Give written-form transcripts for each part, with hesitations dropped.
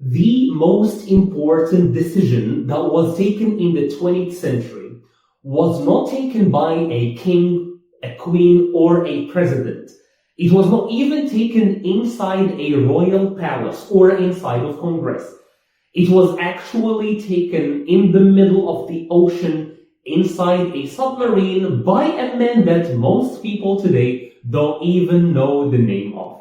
The most important decision that was taken in the 20th century was not taken by a king, a queen, or a president. It was not even taken inside a royal palace or inside of Congress. It was actually taken in the middle of the ocean inside a submarine by a man that most people today don't even know the name of.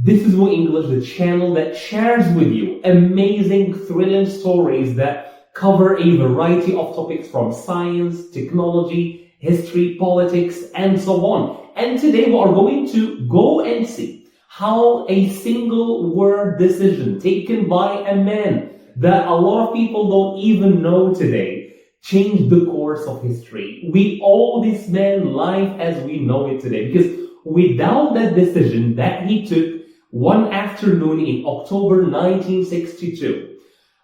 This is More English, the channel that shares with you amazing, thrilling stories that cover a variety of topics from science, technology, history, politics, and so on. And today we are going to go and see how a single word decision taken by a man that a lot of people don't even know today changed the course of history. We owe this man life as we know it today, because without that decision that he took one afternoon in October 1962,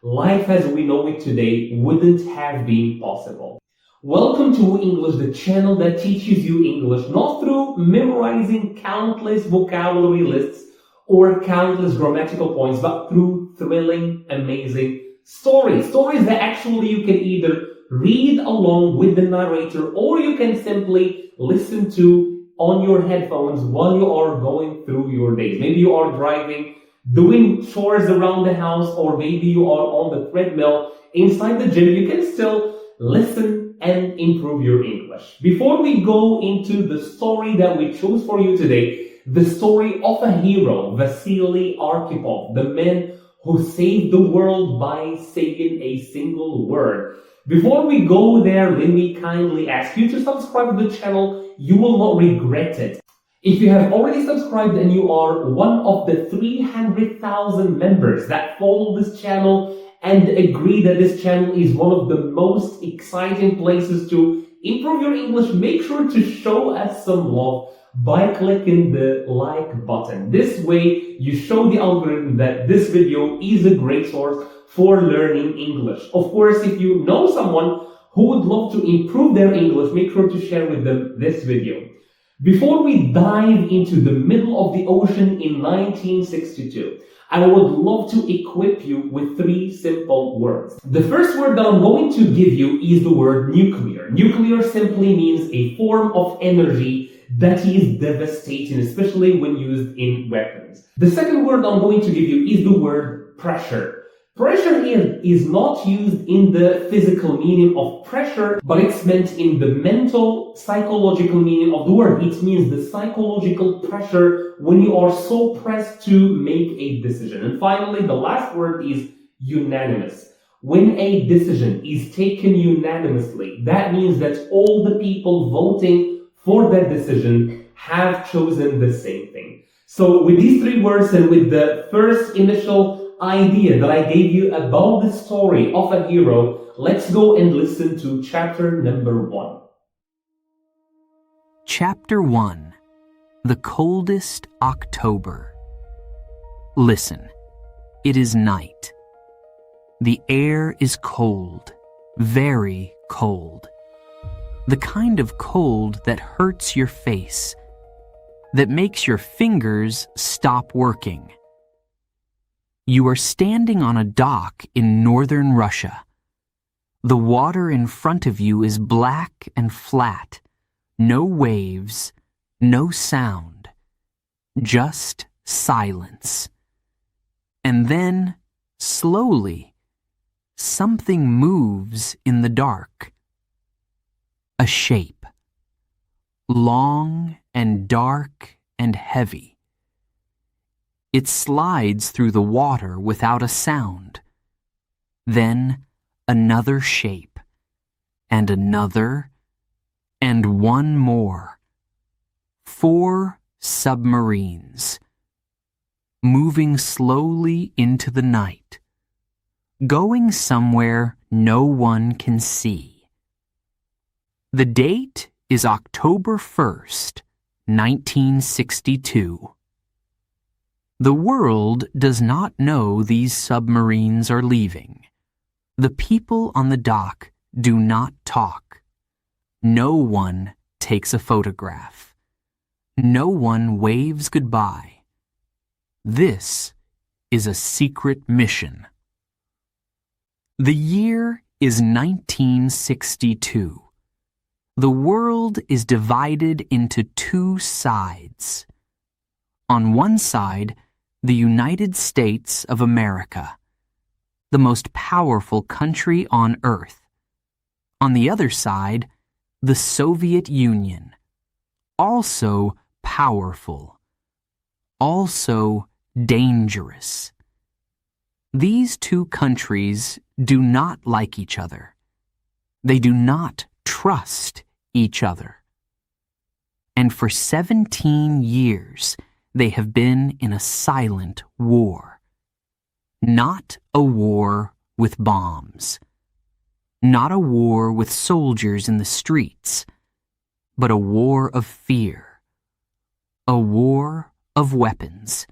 life as we know it today wouldn't have been possible. Welcome to English, the channel that teaches you English not through memorizing countless vocabulary lists or countless grammatical points, but through thrilling, amazing stories. Stories that actually you can either read along with the narrator or you can simply listen to on your headphones while you are going through your days. Maybe you are driving, doing chores around the house, or maybe you are on the treadmill inside the gym. You can still listen and improve your English. Before we go into the story that we chose for you today, the story of a hero, Vasili Arkhipov, the man who saved the world by saying a single word. Before we go there, let me kindly ask you to subscribe to the channel. You will not regret it. If you have already subscribed and you are one of the 300,000 members that follow this channel and agree that this channel is one of the most exciting places to improve your English, make sure to show us some love by clicking the like button. This way, you show the algorithm that this video is a great source for learning English. Of course, if you know someone who would love to improve their English, make sure to share with them this video. Before we dive into the middle of the ocean in 1962, I would love to equip you with 3 simple words. The first word that I'm going to give you is the word nuclear. Nuclear simply means a form of energy that is devastating, especially when used in weapons. The second word I'm going to give you is the word pressure. Pressure here is not used in the physical meaning of pressure, but it's meant in the mental, psychological meaning of the word. It means the psychological pressure when you are so pressed to make a decision. And finally, the last word is unanimous. When a decision is taken unanimously, that means that all the people voting for that decision have chosen the same thing. So with these 3 words and with the first initial idea that I gave you about the story of a hero, let's go and listen to chapter number 1. Chapter 1. The Coldest October. Listen, it is night. The air is cold, very cold. The kind of cold that hurts your face, that makes your fingers stop working. You are standing on a dock in northern Russia. The water in front of you is black and flat, no waves, no sound, just silence. And then, slowly, something moves in the dark. A shape, long and dark and heavy. It slides through the water without a sound. Then another shape, and another, and one more. 4 submarines, moving slowly into the night, going somewhere no one can see. The date is October 1st, 1962. The world does not know these submarines are leaving. The people on the dock do not talk. No one takes a photograph. No one waves goodbye. This is a secret mission. The year is 1962. The world is divided into two sides. On one side, the United States of America, the most powerful country on earth. On the other side, the Soviet Union, also powerful, also dangerous. These two countries do not like each other. They do not trust each other. And for 17 years, they have been in a silent war. Not a war with bombs. Not a war with soldiers in the streets, but a war of fear. A war of weapons.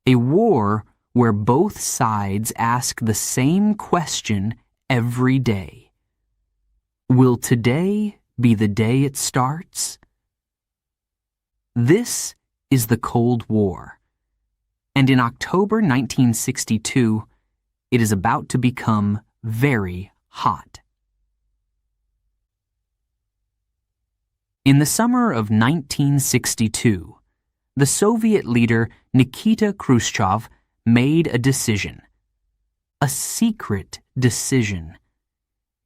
A war where both sides ask the same question every day. Will today be the day it starts? This is the Cold War, and in October 1962, it is about to become very hot. In the summer of 1962, the Soviet leader Nikita Khrushchev made a decision. A secret decision.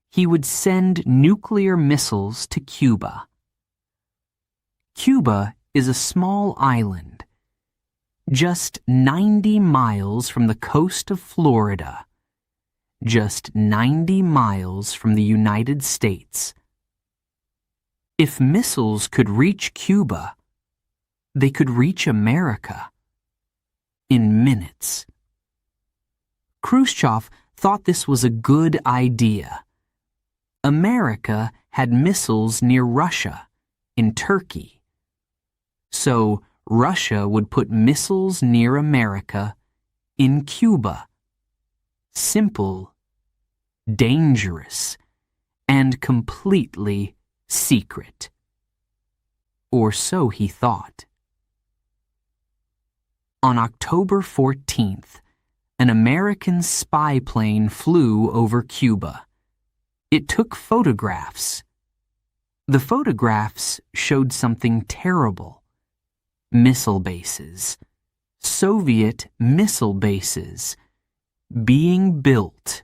He would send nuclear missiles to Cuba. Cuba is a small island, just 90 miles from the coast of Florida, just 90 miles from the United States. If missiles could reach Cuba, they could reach America in minutes. Khrushchev thought this was a good idea. America had missiles near Russia, in Turkey. So Russia would put missiles near America, in Cuba. Simple, dangerous, and completely secret. Or so he thought. On October 14th, an American spy plane flew over Cuba. It took photographs. The photographs showed something terrible. Missile bases, Soviet missile bases, being built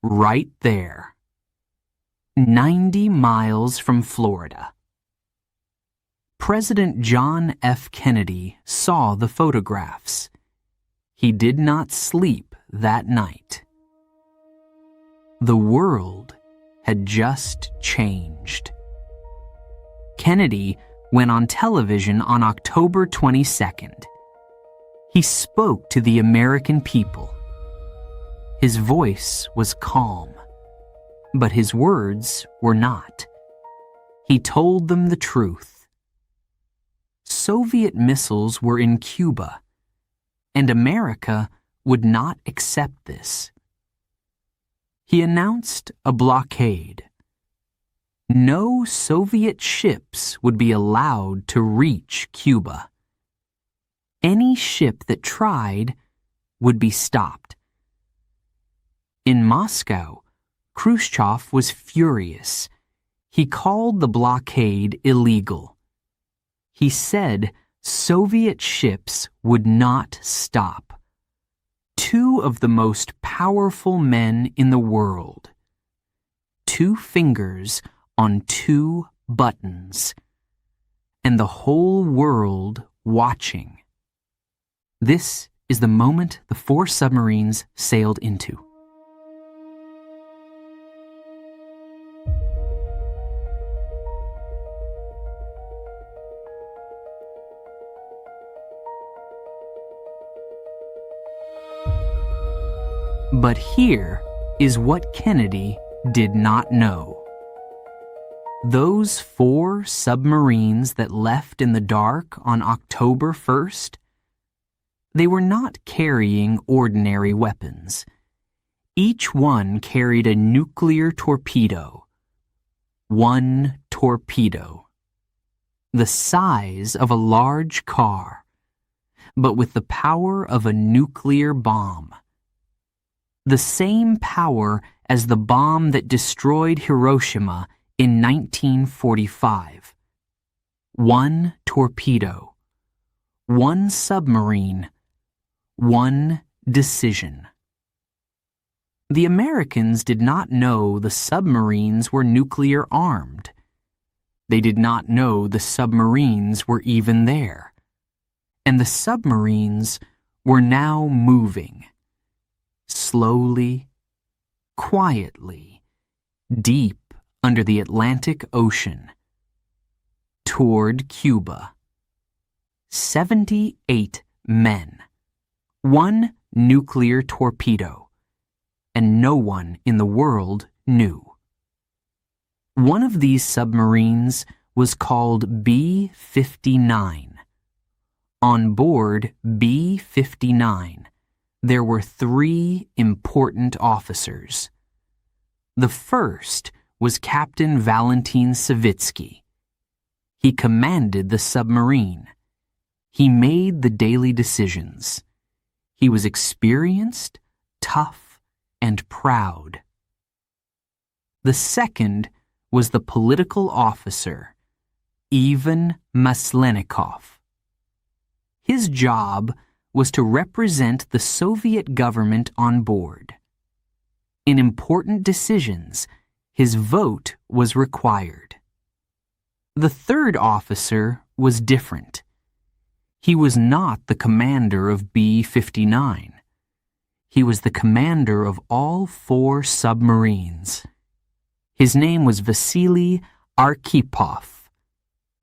right there, 90 miles from Florida. President John F. Kennedy saw the photographs. He did not sleep that night. The world had just changed. Kennedy went on television on October 22nd. He spoke to the American people. His voice was calm, but his words were not. He told them the truth. Soviet missiles were in Cuba, and America would not accept this. He announced a blockade. No Soviet ships would be allowed to reach Cuba. Any ship that tried would be stopped. In Moscow, Khrushchev was furious. He called the blockade illegal. He said Soviet ships would not stop. Two of the most powerful men in the world. 2 fingers on 2 buttons. And the whole world watching. This is the moment the 4 submarines sailed into. But here is what Kennedy did not know. Those 4 submarines that left in the dark on October 1st, they were not carrying ordinary weapons. Each one carried a nuclear torpedo. 1 torpedo. The size of a large car. but with the power of a nuclear bomb. The same power as the bomb that destroyed Hiroshima in 1945. One torpedo, one submarine, one decision. The Americans did not know the submarines were nuclear armed. They did not know the submarines were even there. And the submarines were now moving, slowly, quietly, deep under the Atlantic Ocean, toward Cuba. 78 men, one nuclear torpedo, and no one in the world knew. One of these submarines was called B-59. On board B-59, there were 3 important officers. The first was Captain Valentin Savitsky. He commanded the submarine. He made the daily decisions. He was experienced, tough, and proud. The second was the political officer, Ivan Maslenikov. His job was to represent the Soviet government on board. In important decisions, his vote was required. The third officer was different. He was not the commander of B-59. He was the commander of all 4 submarines. His name was Vasili Arkhipov.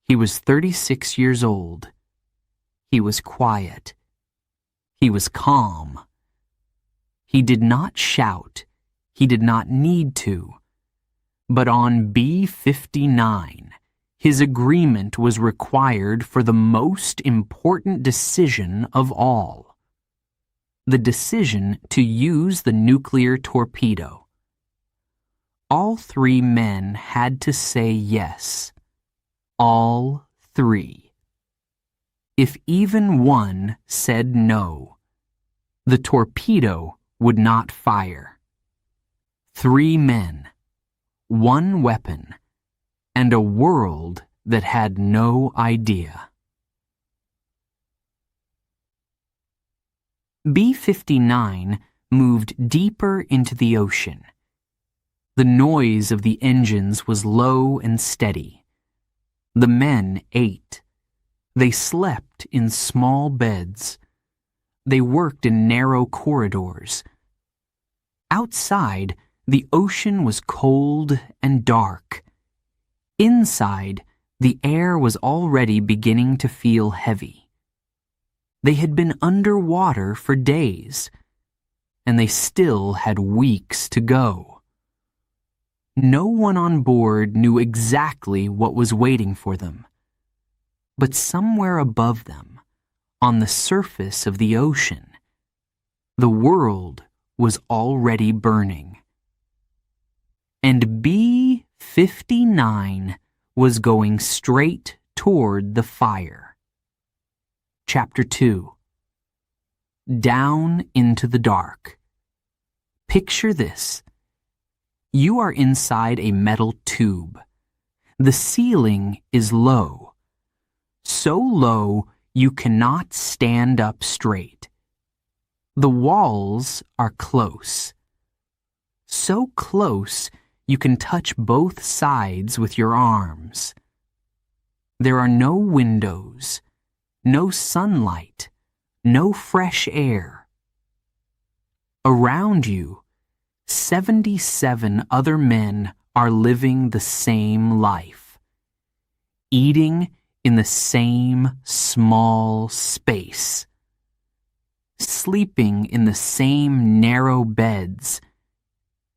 He was 36 years old. He was quiet. He was calm. He did not shout. He did not need to. But on B-59, his agreement was required for the most important decision of all. The decision to use the nuclear torpedo. All 3 men had to say yes. All 3. If even one said no, the torpedo would not fire. 3 men, 1 weapon, and a world that had no idea. B-59 moved deeper into the ocean. The noise of the engines was low and steady. The men ate. They slept in small beds. They worked in narrow corridors. Outside, the ocean was cold and dark. Inside, the air was already beginning to feel heavy. They had been underwater for days, and they still had weeks to go. No one on board knew exactly what was waiting for them. But somewhere above them, on the surface of the ocean, the world was already burning. And B-59 was going straight toward the fire. Chapter 2. Down into the dark. Picture this. You are inside a metal tube. The ceiling is low. So low you cannot stand up straight. The walls are close. So close you can touch both sides with your arms. There are no windows, no sunlight, no fresh air. Around you, 77 other men are living the same life, eating in the same small space, sleeping in the same narrow beds,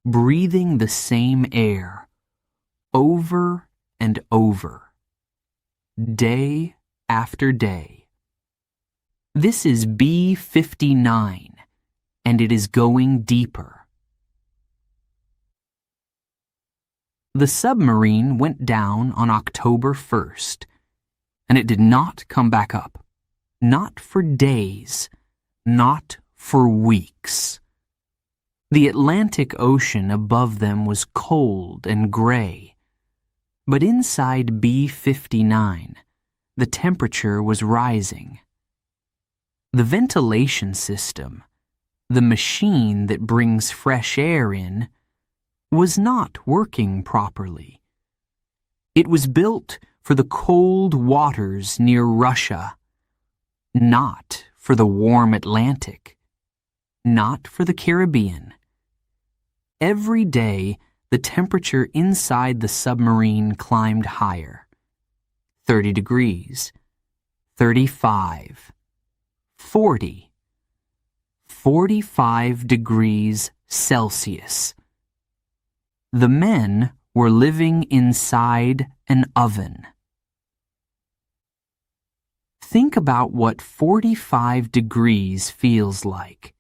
breathing the same air, over and over, day after day. This is B-59, and it is going deeper. The submarine went down on October 1st, and it did not come back up. not for days, not for weeks. The Atlantic Ocean above them was cold and gray, but inside B-59, the temperature was rising. The ventilation system, the machine that brings fresh air in, was not working properly. It was built for the cold waters near Russia, not for the warm Atlantic, not for the Caribbean. Every day, the temperature inside the submarine climbed higher. 30 degrees, 35, 40, 45 degrees Celsius. The men were living inside an oven. Think about what 45 degrees feels like.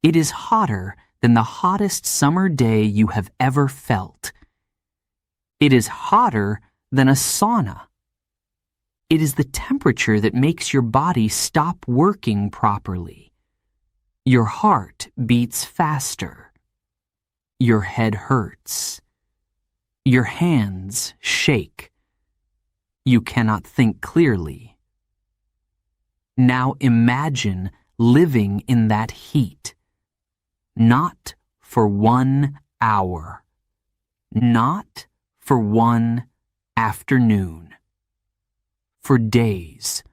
It is hotter than the hottest summer day you have ever felt. It is hotter than a sauna. It is the temperature that makes your body stop working properly. Your heart beats faster. Your head hurts. Your hands shake. You cannot think clearly. Now imagine living in that heat. Not for 1 hour. Not for 1 afternoon. For days,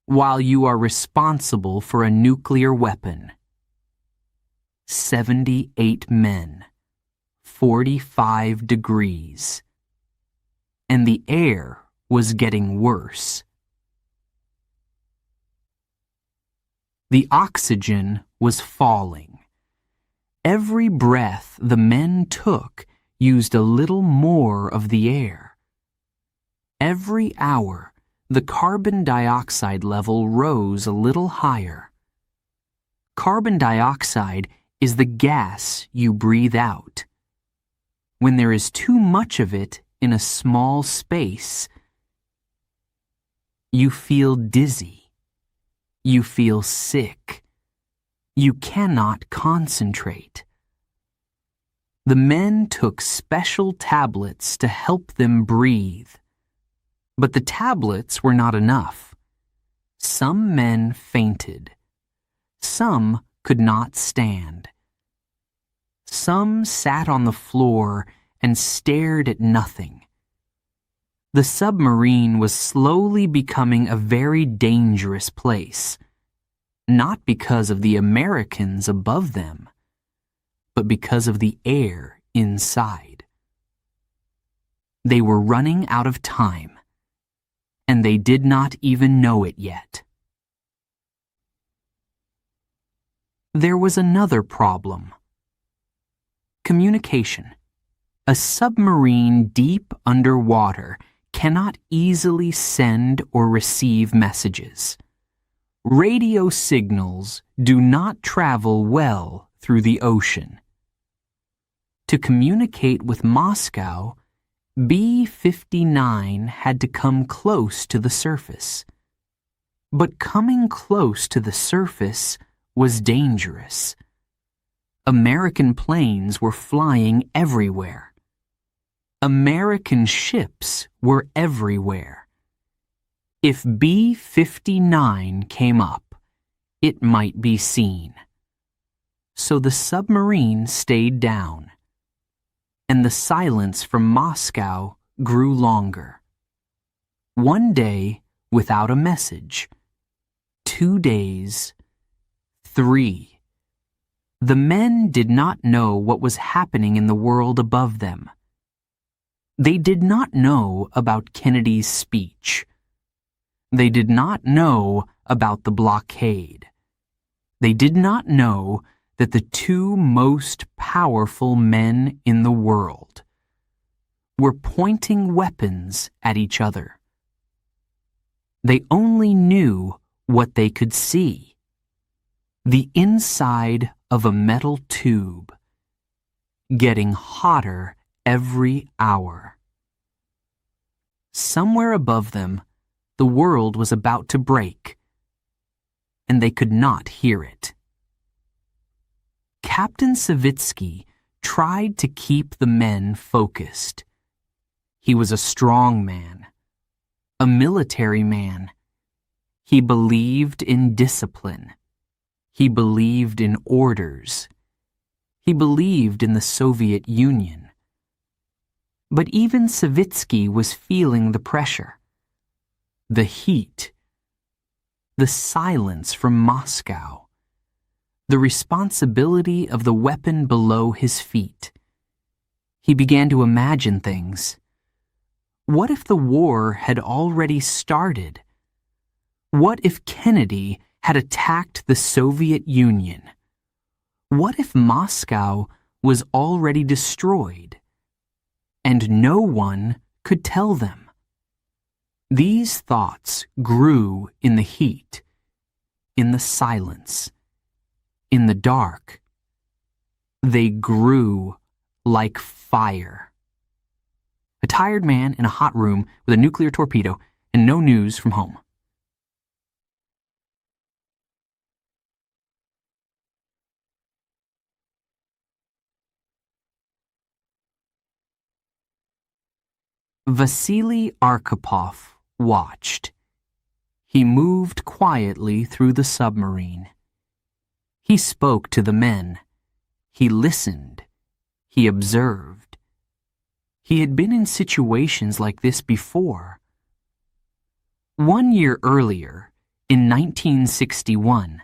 while you are responsible for a nuclear weapon. 78 men, 45 degrees. And the air was getting worse. The oxygen was falling. Every breath the men took used a little more of the air. Every hour, the carbon dioxide level rose a little higher. Carbon dioxide is the gas you breathe out. When there is too much of it in a small space, you feel dizzy. You feel sick. You cannot concentrate. The men took special tablets to help them breathe. But the tablets were not enough. Some men fainted. Some could not stand. Some sat on the floor and stared at nothing. The submarine was slowly becoming a very dangerous place, not because of the Americans above them, but because of the air inside. They were running out of time, and they did not even know it yet. There was another problem. Communication. A submarine deep underwater cannot easily send or receive messages. Radio signals do not travel well through the ocean. To communicate with Moscow, B-59 had to come close to the surface. But coming close to the surface was dangerous. American planes were flying everywhere. American ships were everywhere. If B-59 came up, it might be seen. So the submarine stayed down, and the silence from Moscow grew longer. One day, without a message. 2 days. 3. The men did not know what was happening in the world above them. They did not know about Kennedy's speech. They did not know about the blockade. They did not know that the 2 most powerful men in the world were pointing weapons at each other. They only knew what they could see. The inside of a metal tube, getting hotter every hour. Somewhere above them, the world was about to break. and they could not hear it. Captain Savitsky tried to keep the men focused. He was a strong man, a military man. He believed in discipline. He believed in orders. He believed in the Soviet Union. But even Savitsky was feeling the pressure, the heat, the silence from Moscow, the responsibility of the weapon below his feet. He began to imagine things. What if the war had already started? What if Kennedy had attacked the Soviet Union? What if Moscow was already destroyed, and no one could tell them? These thoughts grew in the heat, in the silence, in the dark. They grew like fire. A tired man in a hot room with a nuclear torpedo and no news from home. Vasili Arkhipov watched. He moved quietly through the submarine. He spoke to the men. He listened. He observed. He had been in situations like this before. 1 year earlier, in 1961,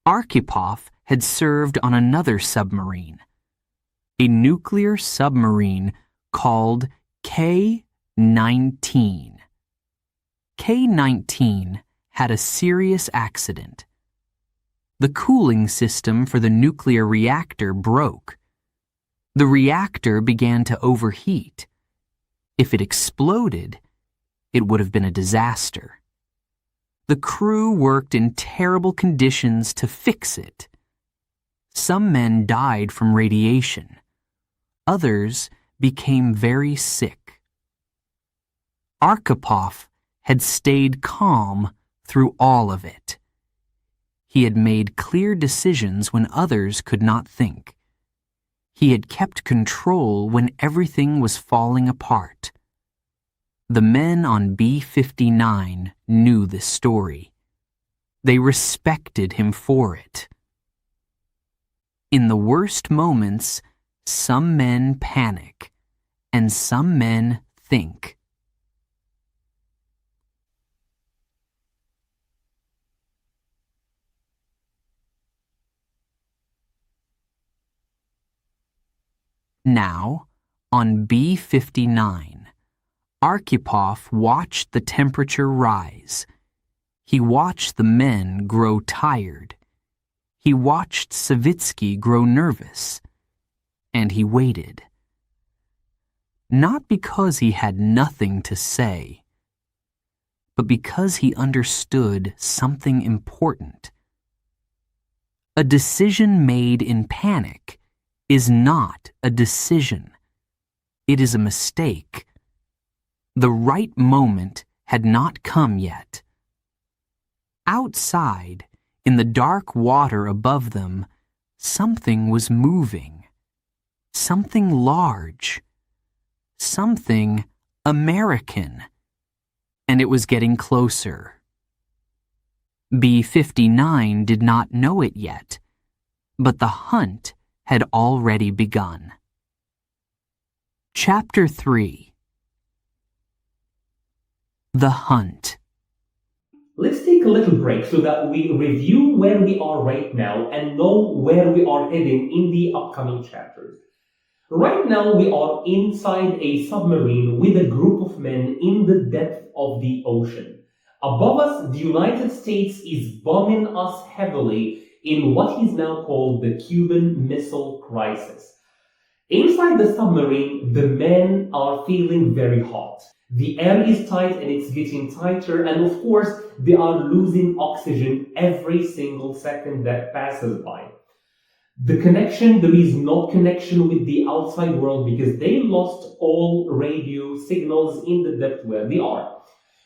Arkhipov had served on another submarine, a nuclear submarine called K-19. K-19 had a serious accident. The cooling system for the nuclear reactor broke. The reactor began to overheat. If it exploded, it would have been a disaster. The crew worked in terrible conditions to fix it. Some men died from radiation. Others became very sick. Arkhipov had stayed calm through all of it. He had made clear decisions when others could not think. He had kept control when everything was falling apart. The men on B-59 knew this story. They respected him for it. In the worst moments, some men panic, and some men think. Now, on B-59, Arkhipov watched the temperature rise. He watched the men grow tired. He watched Savitsky grow nervous. And he waited. Not because he had nothing to say, but because he understood something important. A decision made in panic is not a decision. It is a mistake. The right moment had not come yet. Outside, in the dark water above them, something was moving. Something large. Something American. And it was getting closer. B-59 did not know it yet, but the hunt had already begun. Chapter 3. The Hunt. Let's take a little break so that we review where we are right now and know where we are heading in the upcoming chapters. Right now, we are inside a submarine with a group of men in the depth of the ocean. Above us, the United States is bombing us heavily in what is now called the Cuban Missile Crisis. Inside the submarine, the men are feeling very hot. The air is tight and it's getting tighter, and of course, they are losing oxygen every single second that passes by. There is no connection with the outside world because they lost all radio signals in the depth where they are.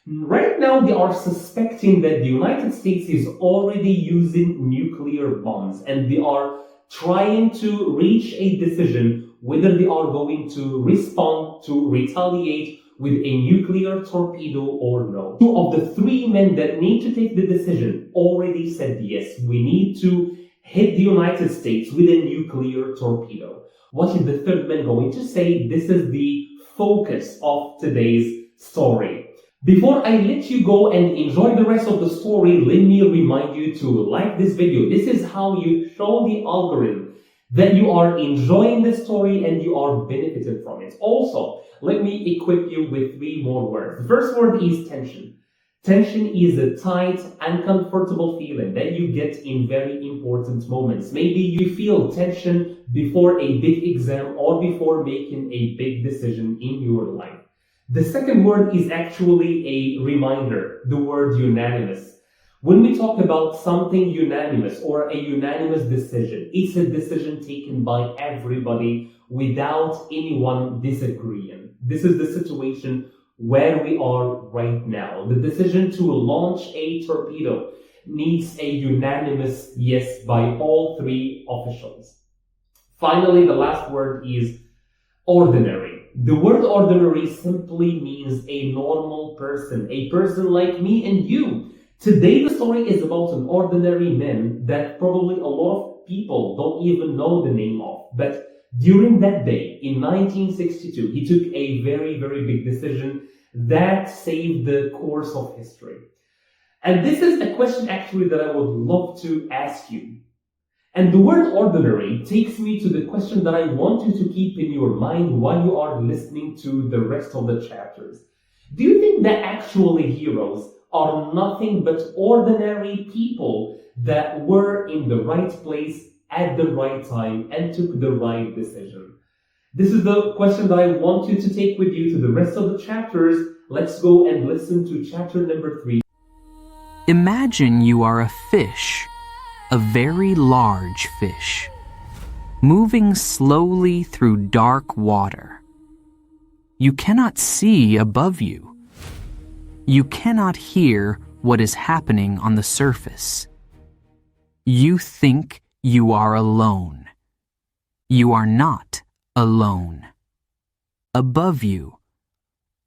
Right now, they are suspecting that the United States is already using nuclear bombs, and they are trying to reach a decision whether they are going to respond, to retaliate with a nuclear torpedo or no. Two of the three men that need to take the decision already said yes, we need to hit the United States with a nuclear torpedo. What is the third man going to say? This is the focus of today's story. Before I let you go and enjoy the rest of the story, let me remind you to like this video. This is how you show the algorithm that you are enjoying the story and you are benefiting from it. Also, let me equip you with 3 more words. The first word is tension. Tension is a tight, uncomfortable feeling that you get in very important moments. Maybe you feel tension before a big exam or before making a big decision in your life. The second word is actually a reminder, the word unanimous. When we talk about something unanimous or a unanimous decision, it's a decision taken by everybody without anyone disagreeing. This is the situation where we are right now. The decision to launch a torpedo needs a unanimous yes by all 3 officials. Finally, the last word is ordinary. The word ordinary simply means a normal person, a person like me and you. Today, the story is about an ordinary man that probably a lot of people don't even know the name of. But during that day, in 1962, he took a very, very big decision that saved the course of history. And this is a question actually that I would love to ask you. And the word ordinary takes me to the question that I want you to keep in your mind while you are listening to the rest of the chapters. Do you think that actually heroes are nothing but ordinary people that were in the right place at the right time and took the right decision? This is the question that I want you to take with you to the rest of the chapters. Let's go and listen to chapter number 3. Imagine you are a fish, a very large fish, moving slowly through dark water. You cannot see above you. You cannot hear what is happening on the surface. You think you are alone. You are not alone. Above you,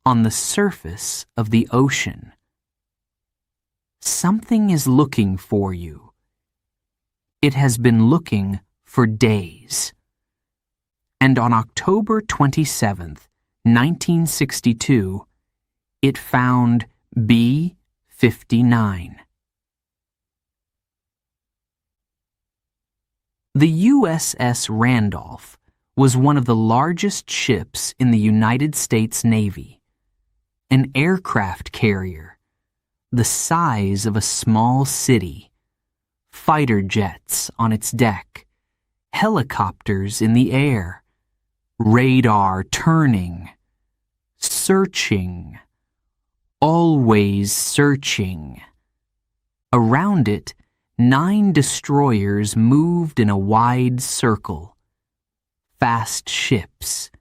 on the surface of the ocean, something is looking for you. It has been looking for days. And on October 27th, 1962, it found B-59. The USS Randolph was one of the largest ships in the United States Navy, an aircraft carrier, the size of a small city, fighter jets on its deck, helicopters in the air, radar turning, searching, always searching. Around it, 9 destroyers moved in a wide circle. Fast ships,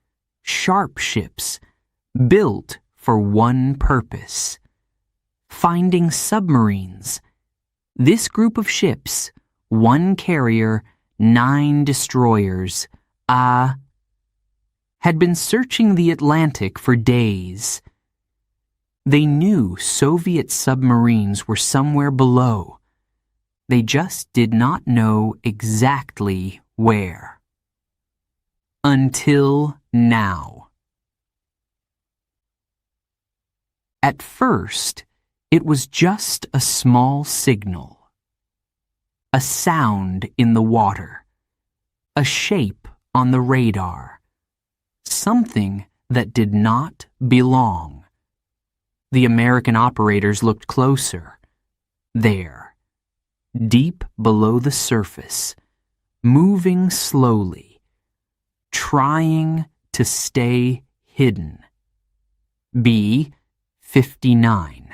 sharp ships, built for one purpose: finding submarines. This group of ships, 1 carrier, 9 destroyers, had been searching the Atlantic for days. They knew Soviet submarines were somewhere below. They just did not know exactly where. Until now. At first, it was just a small signal. A sound in the water. A shape on the radar. Something that did not belong. The American operators looked closer. There, deep below the surface, moving slowly, trying to stay hidden. B-59.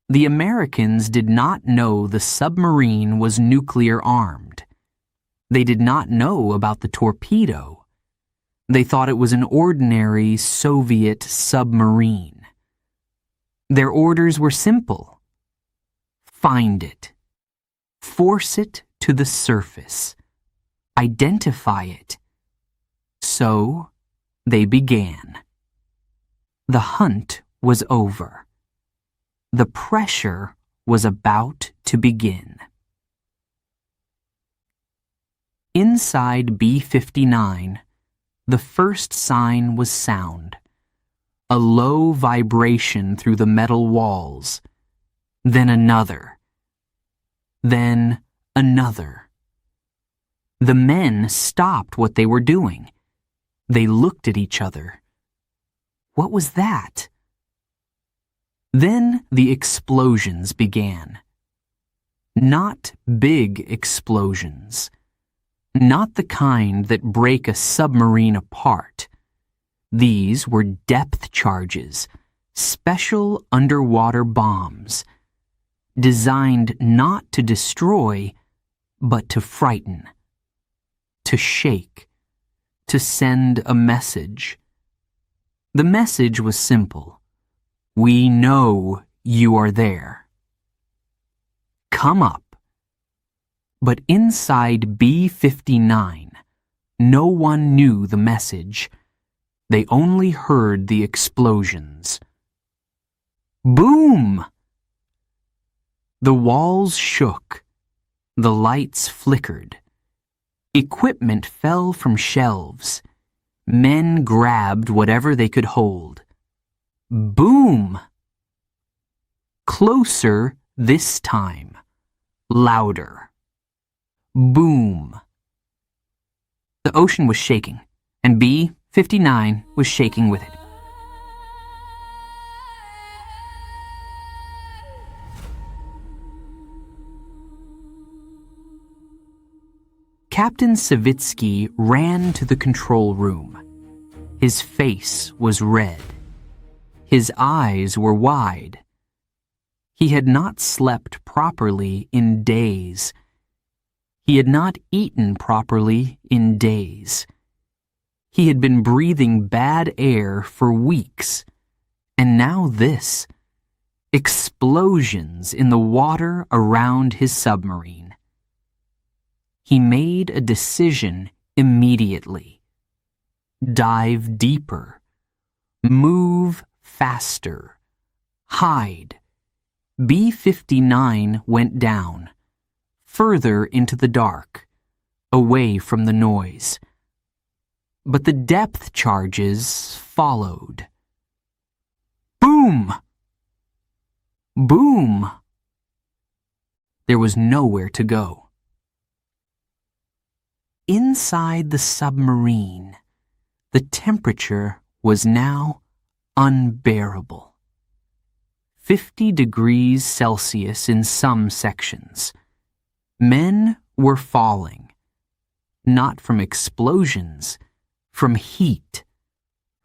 The Americans did not know the submarine was nuclear armed. They did not know about the torpedo. They thought it was an ordinary Soviet submarine. Their orders were simple. Find it. Force it to the surface. Identify it. So they began. The hunt was over. The pressure was about to begin. Inside B-59, the first sign was sound. A low vibration through the metal walls. Then another. Then another. The men stopped what they were doing. They looked at each other. What was that? Then the explosions began. Not big explosions. Not the kind that break a submarine apart. These were depth charges, special underwater bombs, designed not to destroy, but to frighten, to shake, to send a message. The message was simple. We know you are there. Come up. But inside B-59, no one knew the message. They only heard the explosions. Boom! The walls shook. The lights flickered. Equipment fell from shelves. Men grabbed whatever they could hold. Boom! Closer this time. Louder. Boom. The ocean was shaking, and B-59 was shaking with it. Captain Savitsky ran to the control room. His face was red. His eyes were wide. He had not slept properly in days. He had not eaten properly in days. He had been breathing bad air for weeks. And now this. Explosions in the water around his submarine. He made a decision immediately. Dive deeper. Move faster. Hide. B-59 went down. Further into the dark, away from the noise. But the depth charges followed. Boom! Boom! There was nowhere to go. Inside the submarine, the temperature was now unbearable. 50 degrees Celsius in some sections. Men were falling, not from explosions, from heat,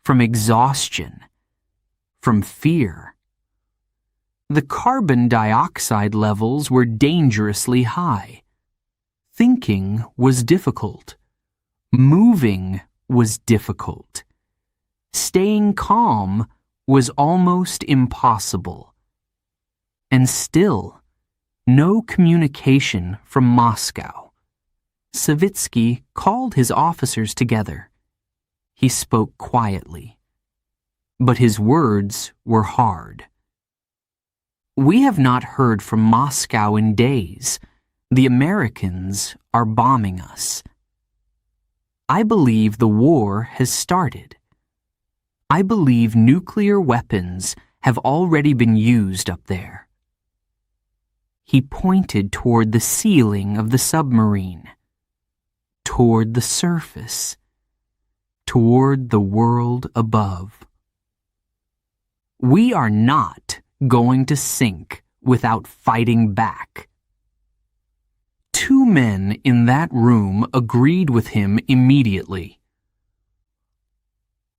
from exhaustion, from fear. The carbon dioxide levels were dangerously high. Thinking was difficult. Moving was difficult. Staying calm was almost impossible. And still, no communication from Moscow. Savitsky called his officers together. He spoke quietly, but his words were hard. We have not heard from Moscow in days. The Americans are bombing us. I believe the war has started. I believe nuclear weapons have already been used up there. He pointed toward the ceiling of the submarine, toward the surface, toward the world above. We are not going to sink without fighting back. 2 men in that room agreed with him immediately.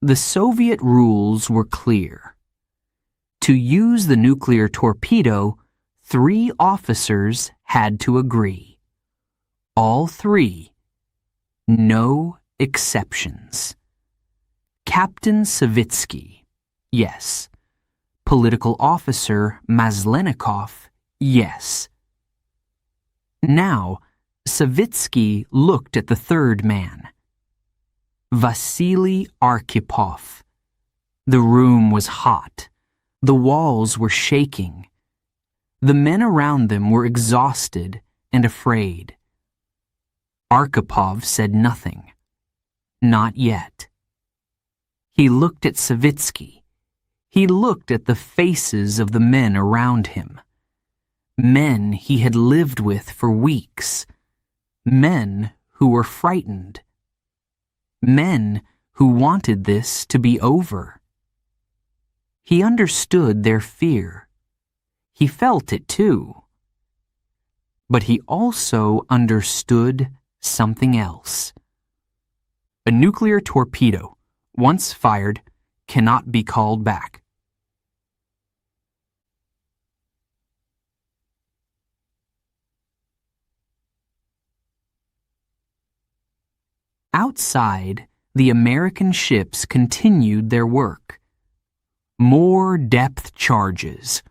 The Soviet rules were clear. To use the nuclear torpedo, 3 officers had to agree. All 3. No exceptions. Captain Savitsky, yes. Political officer Maslenikov, yes. Now, Savitsky looked at the third man. Vasili Arkhipov. The room was hot. The walls were shaking. The men around them were exhausted and afraid. Arkhipov said nothing. Not yet. He looked at Savitsky. He looked at the faces of the men around him. Men he had lived with for weeks. Men who were frightened. Men who wanted this to be over. He understood their fear. He felt it too. But he also understood something else. A nuclear torpedo, once fired, cannot be called back. Outside, the American ships continued their work. More depth charges.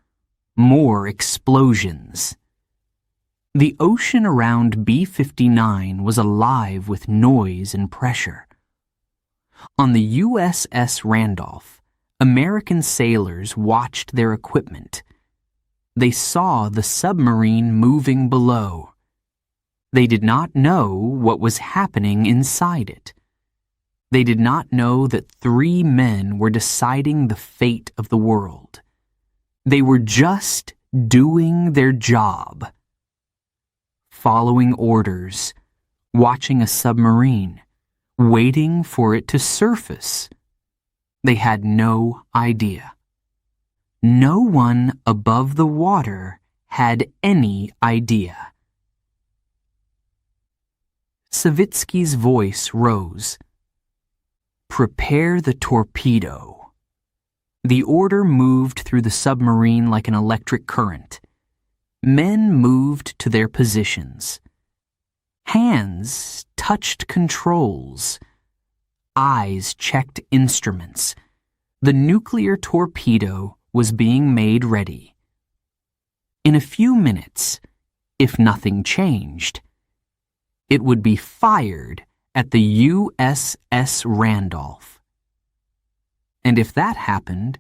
More explosions. The ocean around B-59 was alive with noise and pressure. On the USS Randolph, American sailors watched their equipment. They saw the submarine moving below. They did not know what was happening inside it. They did not know that 3 men were deciding the fate of the world. They were just doing their job. Following orders, watching a submarine, waiting for it to surface. They had no idea. No one above the water had any idea. Savitsky's voice rose. Prepare the torpedo. The order moved through the submarine like an electric current. Men moved to their positions. Hands touched controls. Eyes checked instruments. The nuclear torpedo was being made ready. In a few minutes, if nothing changed, it would be fired at the USS Randolph. And if that happened,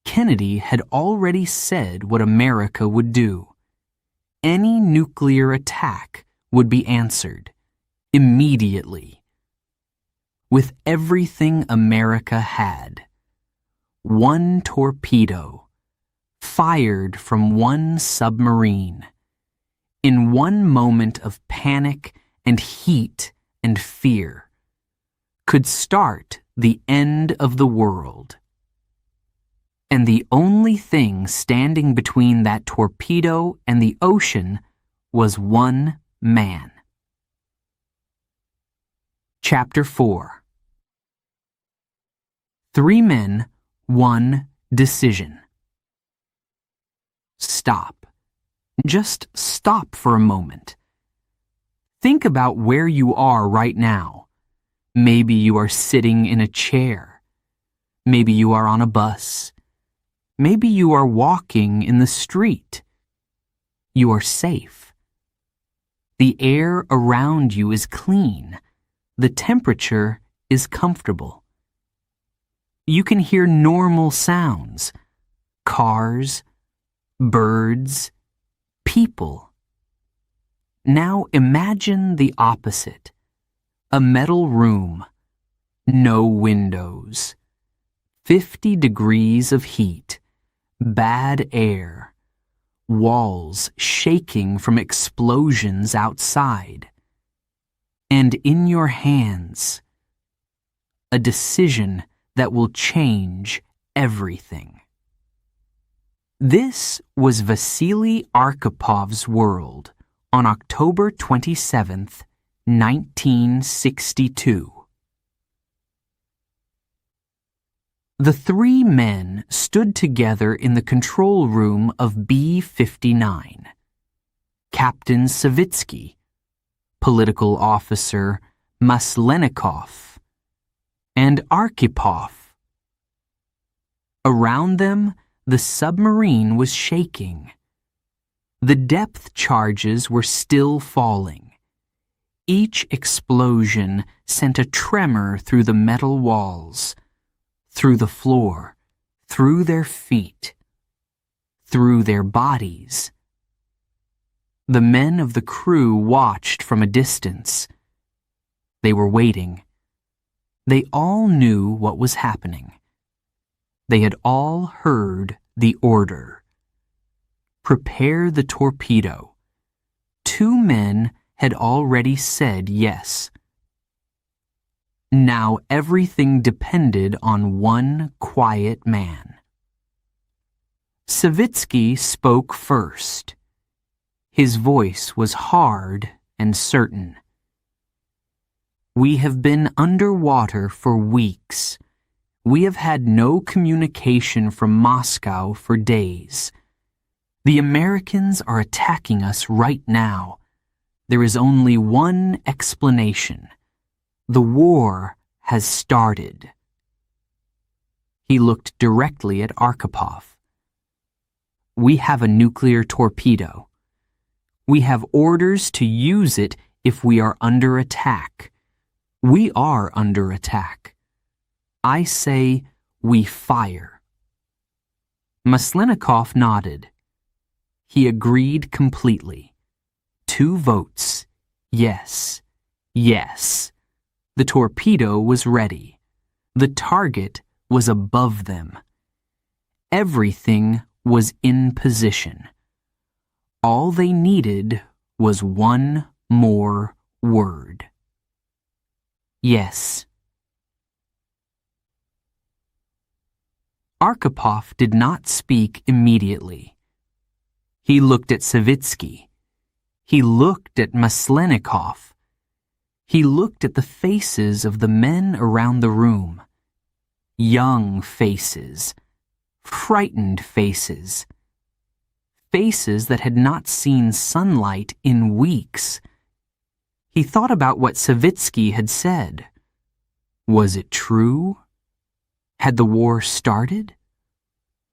Kennedy had already said what America would do. Any nuclear attack would be answered immediately. With everything America had. One torpedo, fired from one submarine. In one moment of panic and heat and fear, could start the end of the world. And the only thing standing between that torpedo and the ocean was one man. Chapter 4. 3 men, 1 decision. Stop. Just stop for a moment. Think about where you are right now. Maybe you are sitting in a chair. Maybe you are on a bus. Maybe you are walking in the street. You are safe. The air around you is clean. The temperature is comfortable. You can hear normal sounds. Cars, birds, people. Now imagine the opposite. A metal room, no windows, 50 degrees of heat, bad air, walls shaking from explosions outside. And in your hands, a decision that will change everything. This was Vasili Arkhipov's world on October 27th, 1962. The 3 men stood together in the control room of B-59. Captain Savitsky, political officer Maslenikov, and Arkhipov. Around them, the submarine was shaking. The depth charges were still falling. Each explosion sent a tremor through the metal walls, through the floor, through their feet, through their bodies. The men of the crew watched from a distance. They were waiting. They all knew what was happening. They had all heard the order. Prepare the torpedo. 2 men had already said yes. Now everything depended on one quiet man. Savitsky spoke first. His voice was hard and certain. We have been underwater for weeks. We have had no communication from Moscow for days. The Americans are attacking us right now. There is only one explanation. The war has started. He looked directly at Arkhipov. We have a nuclear torpedo. We have orders to use it if we are under attack. We are under attack. I say we fire. Maslenikov nodded. He agreed completely. 2 votes. Yes. Yes. The torpedo was ready. The target was above them. Everything was in position. All they needed was one more word. Yes. Arkhipov did not speak immediately. He looked at Savitsky. He looked at Maslenikov. He looked at the faces of the men around the room. Young faces. Frightened faces. Faces that had not seen sunlight in weeks. He thought about what Savitsky had said. Was it true? Had the war started?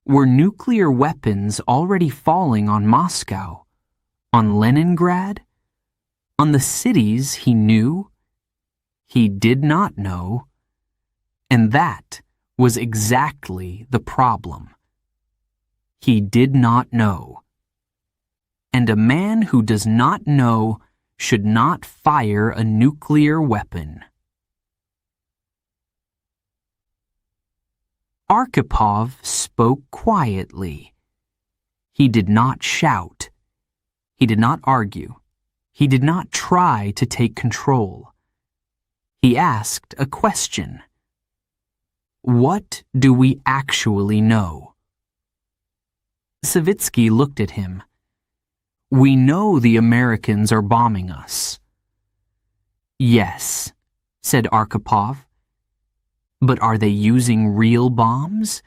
Were nuclear weapons already falling on Moscow? On Leningrad? On the cities he knew? He did not know. And that was exactly the problem. He did not know. And a man who does not know should not fire a nuclear weapon. Arkhipov spoke quietly. He did not shout. He did not argue. He did not try to take control. He asked a question. What do we actually know? Savitsky looked at him. We know the Americans are bombing us. Yes, said Arkhipov. But are they using real bombs?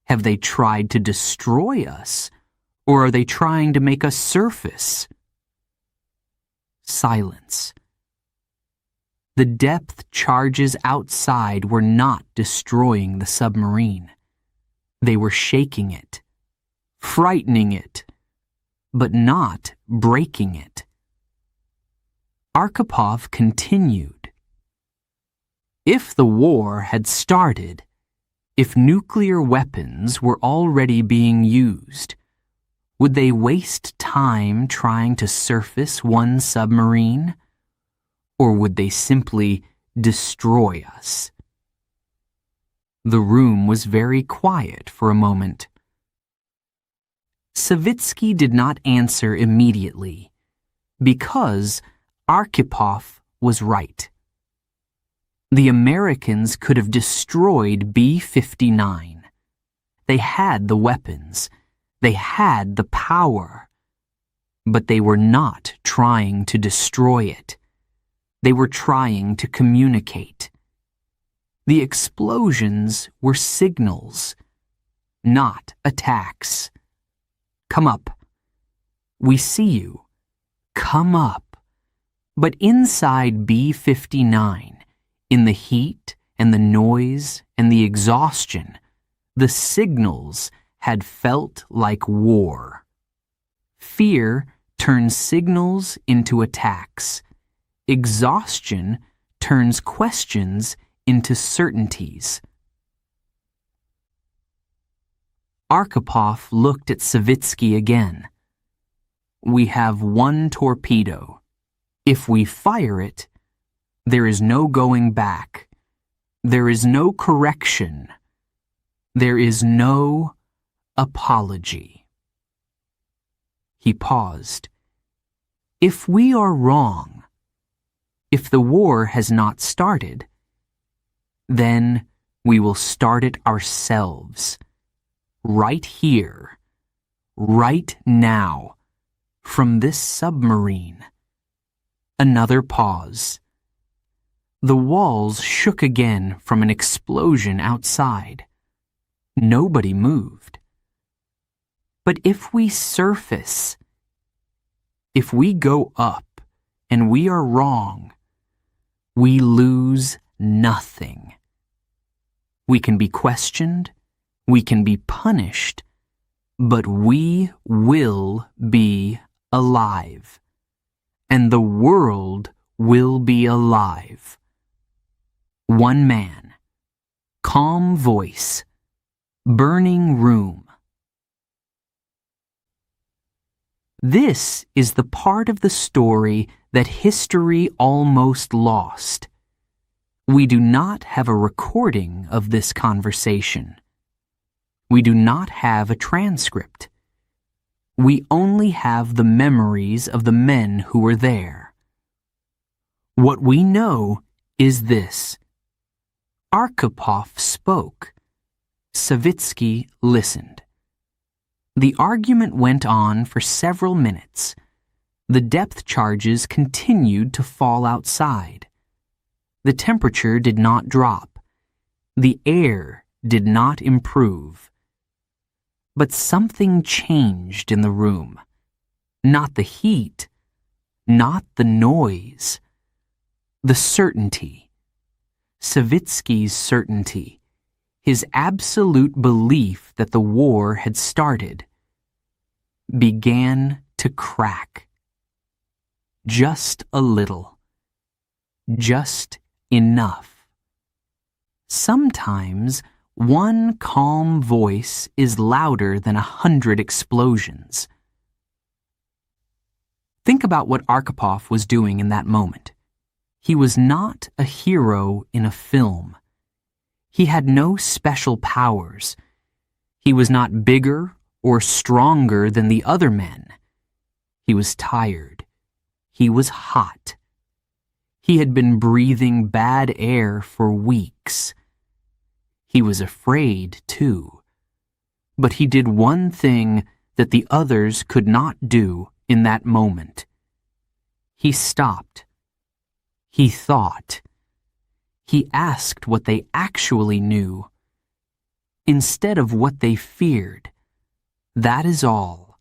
Have they tried to destroy us? Or are they trying to make us surface? Silence. The depth charges outside were not destroying the submarine. They were shaking it, frightening it, but not breaking it. Arkhipov continued. If the war had started, if nuclear weapons were already being used, would they waste time trying to surface one submarine? Or would they simply destroy us? The room was very quiet for a moment. Savitsky did not answer immediately, because Arkhipov was right. The Americans could have destroyed B-59. They had the weapons. They had the power. But they were not trying to destroy it. They were trying to communicate. The explosions were signals, not attacks. Come up. We see you. Come up. But inside B-59, in the heat and the noise and the exhaustion, The signals had felt like war. Fear turns signals into attacks. Exhaustion turns questions into certainties. Arkhipov looked at Savitsky again. We have one torpedo. If we fire it, there is no going back. There is no correction. There is no apology. He paused. If we are wrong, if the war has not started, then we will start it ourselves. Right here, right now, from this submarine. Another pause. The walls shook again from an explosion outside. Nobody moved. But if we surface, if we go up and we are wrong, we lose nothing. We can be questioned, we can be punished, but we will be alive. And the world will be alive. One man, calm voice, burning room. This is the part of the story that history almost lost. We do not have a recording of this conversation. We do not have a transcript. We only have the memories of the men who were there. What we know is this. Arkhipov spoke. Savitsky listened. The argument went on for several minutes. The depth charges continued to fall outside. The temperature did not drop. The air did not improve. But something changed in the room. Not the heat, not the noise. The certainty. Savitsky's certainty. His absolute belief that the war had started. Began to crack. Just a little. Just enough. Sometimes one calm voice is louder than 100 explosions. Think about what Arkhipov was doing in that moment. He was not a hero in a film. He had no special powers. He was not bigger or stronger than the other men. He was tired. He was hot. He had been breathing bad air for weeks. He was afraid, too. But he did one thing that the others could not do in that moment. He stopped. He thought. He asked what they actually knew, instead of what they feared. That is all.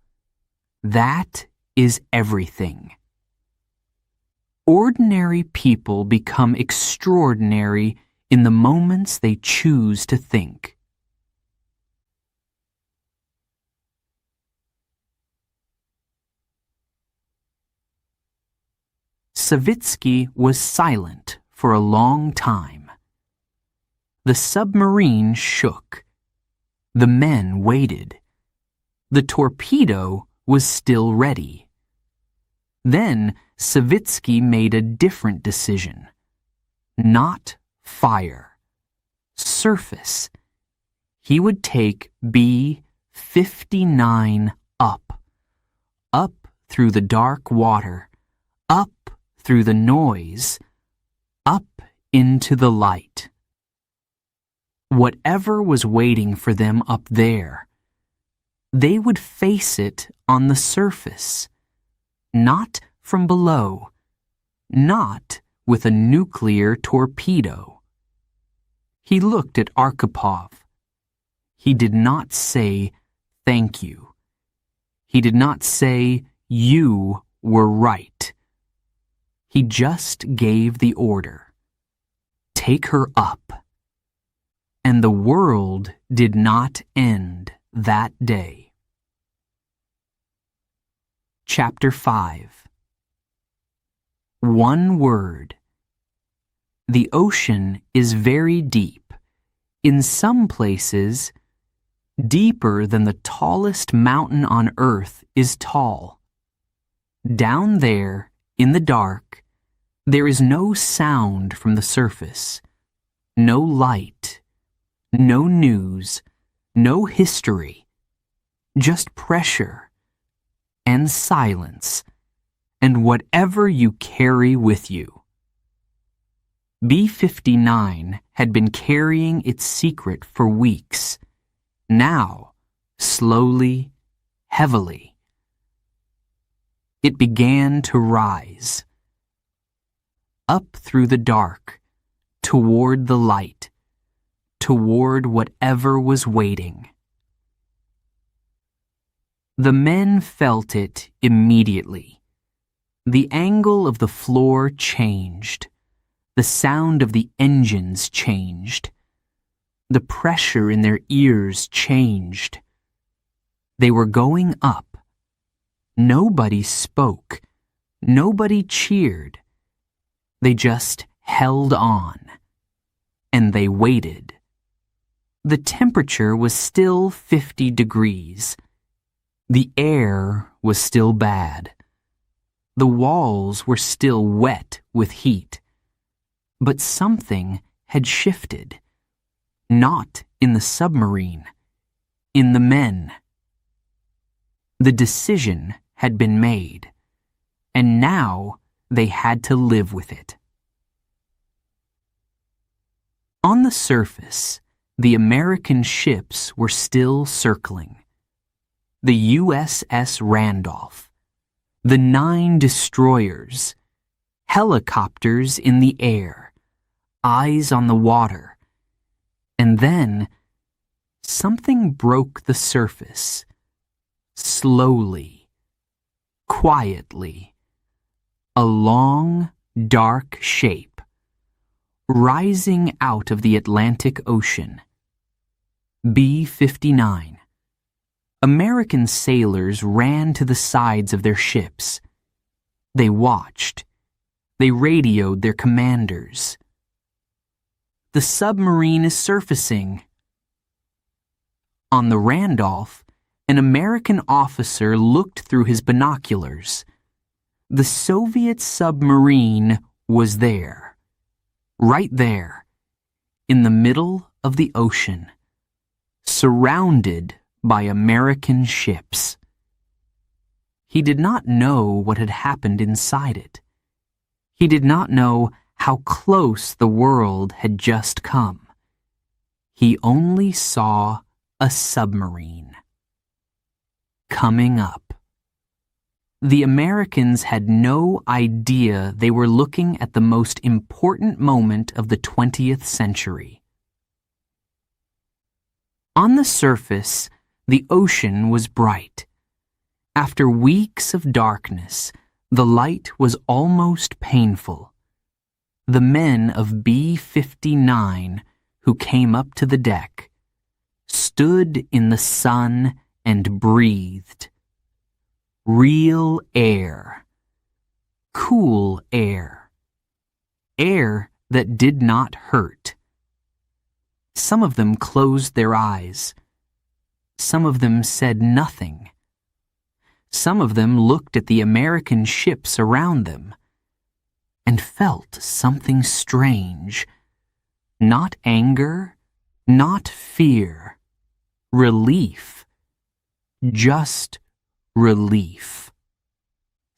That is everything. Ordinary people become extraordinary in the moments they choose to think. Savitsky was silent for a long time. The submarine shook. The men waited. The torpedo was still ready. Then Savitsky made a different decision. Not fire. Surface. He would take B-59 up. Up through the dark water. Up through the noise. Up into the light. Whatever was waiting for them up there, they would face it on the surface. Not from below. Not with a nuclear torpedo. He looked at Arkhipov. He did not say, "Thank you." He did not say, "You were right." He just gave the order. Take her up. And the world did not end that day. Chapter 5. One word. The ocean is very deep. In some places, deeper than the tallest mountain on earth is tall. Down there, in the dark, there is no sound from the surface, no light, no news, no history, just pressure and silence and whatever you carry with you. B-59 had been carrying its secret for weeks. Now, slowly, heavily, it began to rise. Up through the dark, toward the light, toward whatever was waiting. The men felt it immediately. The angle of the floor changed. The sound of the engines changed. The pressure in their ears changed. They were going up. Nobody spoke. Nobody cheered. They just held on. And they waited. The temperature was still 50 degrees. The air was still bad. The walls were still wet with heat. But something had shifted. Not in the submarine, in the men. The decision had been made, and now they had to live with it. On the surface, the American ships were still circling. The USS Randolph, the 9 destroyers, helicopters in the air, eyes on the water. And then, something broke the surface, slowly, quietly, a long, dark shape, rising out of the Atlantic Ocean. B-59. American sailors ran to the sides of their ships. They watched. They radioed their commanders. The submarine is surfacing. On the Randolph, an American officer looked through his binoculars. The Soviet submarine was there, right there, in the middle of the ocean, surrounded by American ships. He did not know what had happened inside it. He did not know how close the world had just come. He only saw a submarine coming up. The Americans had no idea they were looking at the most important moment of the 20th century. On the surface, the ocean was bright. After weeks of darkness, the light was almost painful. The men of B-59 who came up to the deck stood in the sun and breathed. Real air. Cool air. Air that did not hurt. Some of them closed their eyes. Some of them said nothing. Some of them looked at the American ships around them and felt something strange. Not anger, not fear. Relief. Just relief.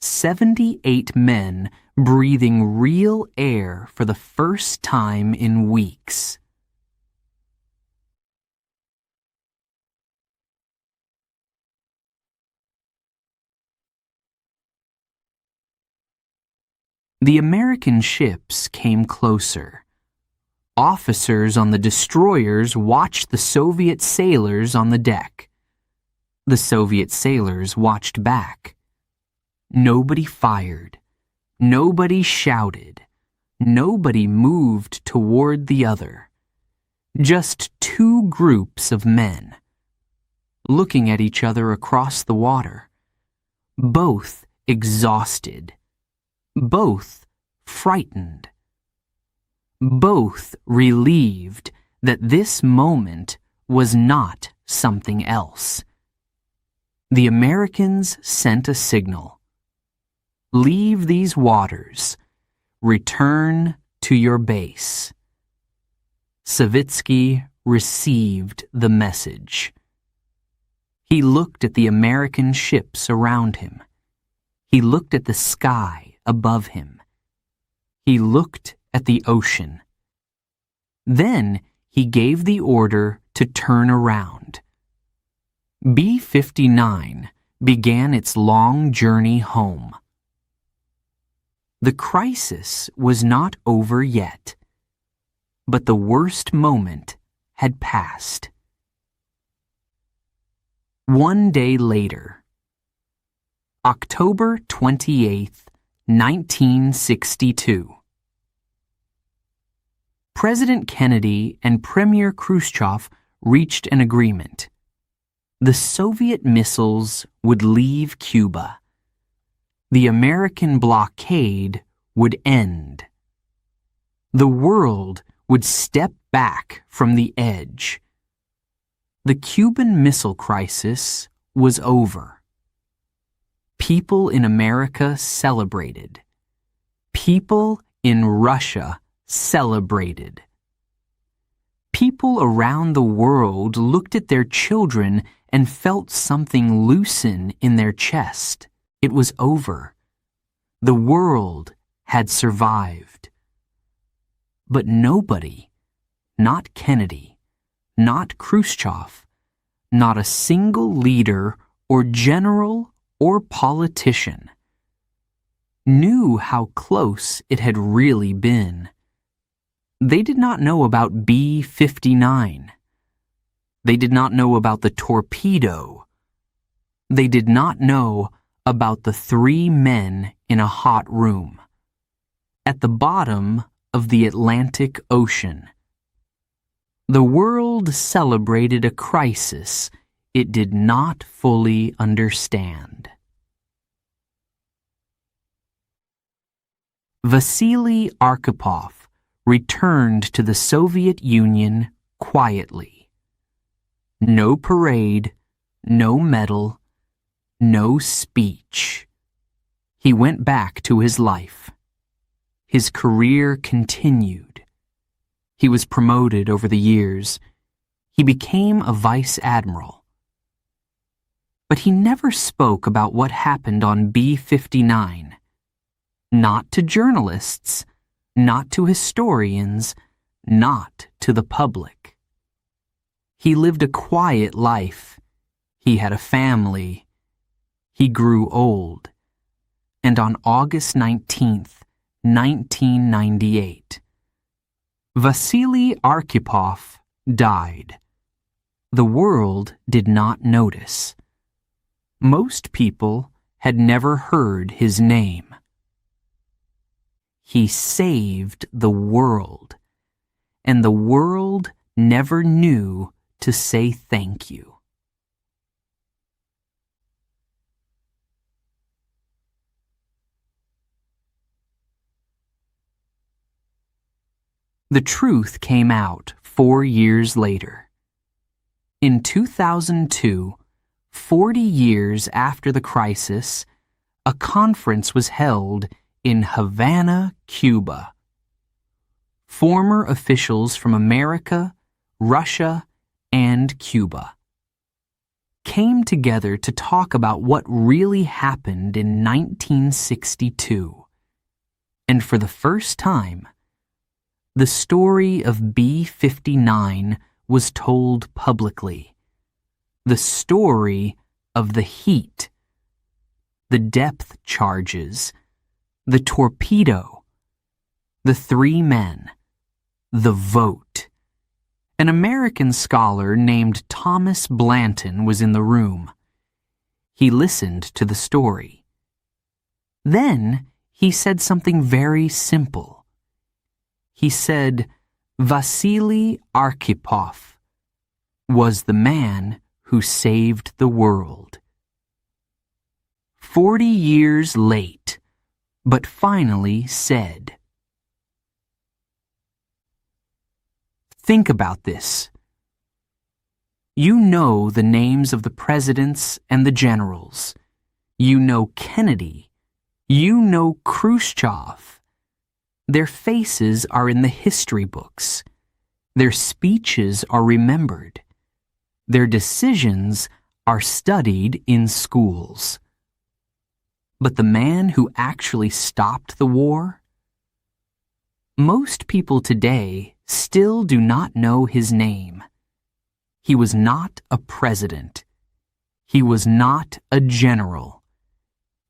78 men breathing real air for the first time in weeks. The American ships came closer. Officers on the destroyers watched the Soviet sailors on the deck. The Soviet sailors watched back. Nobody fired. Nobody shouted. Nobody moved toward the other. Just two groups of men, looking at each other across the water, both exhausted, both frightened, both relieved that this moment was not something else. The Americans sent a signal. Leave these waters. Return to your base. Savitsky received the message. He looked at the American ships around him. He looked at the sky above him. He looked at the ocean. Then he gave the order to turn around. B-59 began its long journey home. The crisis was not over yet, but the worst moment had passed. One day later, October 28th, 1962. President Kennedy and Premier Khrushchev reached an agreement. The Soviet missiles would leave Cuba. The American blockade would end. The world would step back from the edge. The Cuban Missile Crisis was over. People in America celebrated. People in Russia celebrated. People around the world looked at their children and felt something loosen in their chest. It was over. The world had survived. But nobody, not Kennedy, not Khrushchev, not a single leader or general or politician, knew how close it had really been. They did not know about B-59. They did not know about the torpedo. They did not know about the 3 men in a hot room at the bottom of the Atlantic Ocean. The world celebrated a crisis it did not fully understand. Vasili Arkhipov returned to the Soviet Union quietly. No parade, no medal, no speech. He went back to his life. His career continued. He was promoted over the years. He became a vice admiral. But he never spoke about what happened on B-59. Not to journalists, not to historians, not to the public. He lived a quiet life. He had a family. He grew old. And on August 19th, 1998, Vasili Arkhipov died. The world did not notice. Most people had never heard his name. He saved the world, and the world never knew to say thank you. The truth came out 4 years later. In 2002, 40 years after the crisis, a conference was held in Havana, Cuba. Former officials from America, Russia, and Cuba came together to talk about what really happened in 1962. And for the first time, the story of B-59 was told publicly. The story of the heat, the depth charges, the torpedo, the 3 men, the vote. An American scholar named Thomas Blanton was in the room. He listened to the story. Then he said something very simple. He said, Vasili Arkhipov was the man who saved the world. 40 years late, but finally said. Think about this. You know the names of the presidents and the generals. You know Kennedy. You know Khrushchev. Their faces are in the history books. Their speeches are remembered. Their decisions are studied in schools. But the man who actually stopped the war? Most people today still do not know his name. He was not a president. He was not a general.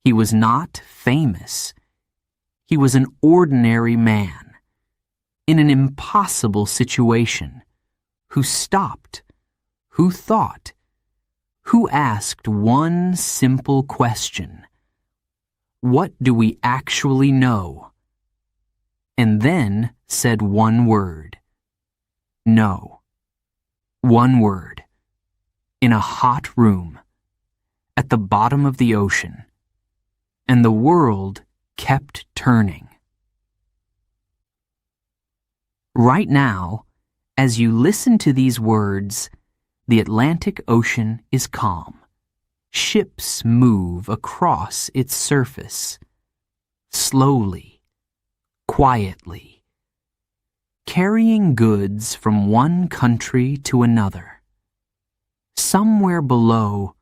He was not famous. He was an ordinary man in an impossible situation who stopped, who thought, who asked one simple question. What do we actually know? And then said one word. No. One word. In a hot room. At the bottom of the ocean. And the world kept turning. Right now, as you listen to these words, the Atlantic Ocean is calm. Ships move across its surface, slowly, quietly, carrying goods from one country to another. Somewhere below,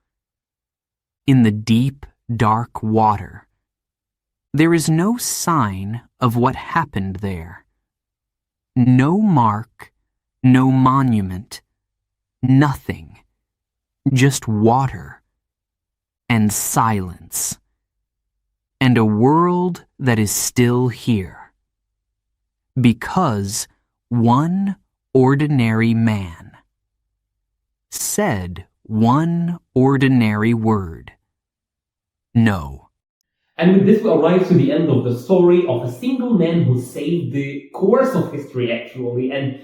in the deep, dark water, there is no sign of what happened there. No mark, no monument, nothing, just water and silence, and a world that is still here. Because one ordinary man said one ordinary word. No. And with this we arrive to the end of the story of a single man who saved the course of history actually and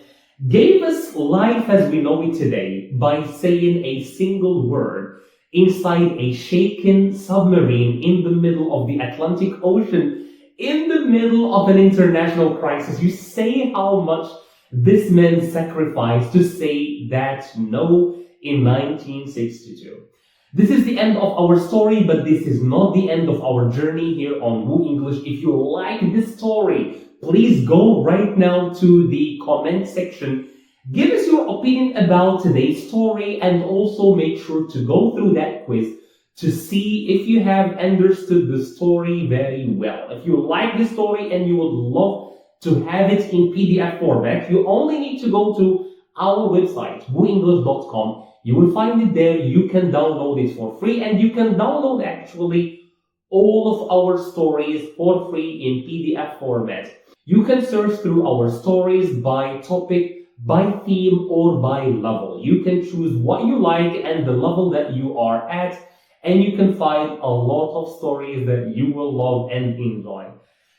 gave us life as we know it today by saying a single word inside a shaken submarine in the middle of the Atlantic Ocean, in the middle of an international crisis. You say how much this man sacrificed to say that no in 1962. This is the end of our story, but this is not the end of our journey here on Woo English. If you like this story, please go right now to the comment section. Give us your opinion about today's story and also make sure to go through that quiz to see if you have understood the story very well. If you like this story and you would love to have it in PDF format, you only need to go to our website, wooenglish.com. You will find it there. You can download it for free, and you can download actually all of our stories for free in PDF format. You can search through our stories by topic, by theme, or by level. You can choose what you like and the level that you are at, and you can find a lot of stories that you will love and enjoy.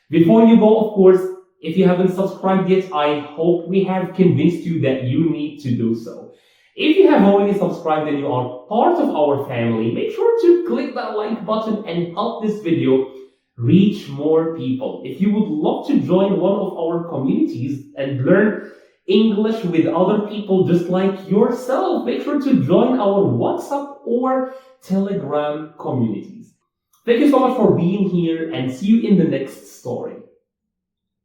Before you go, of course, if you haven't subscribed yet, I hope we have convinced you that you need to do so. If you have already subscribed and you are part of our family, make sure to click that like button and help this video reach more people. If you would love to join one of our communities and learn English with other people just like yourself, make sure to join our WhatsApp or Telegram communities. Thank you so much for being here and see you in the next story.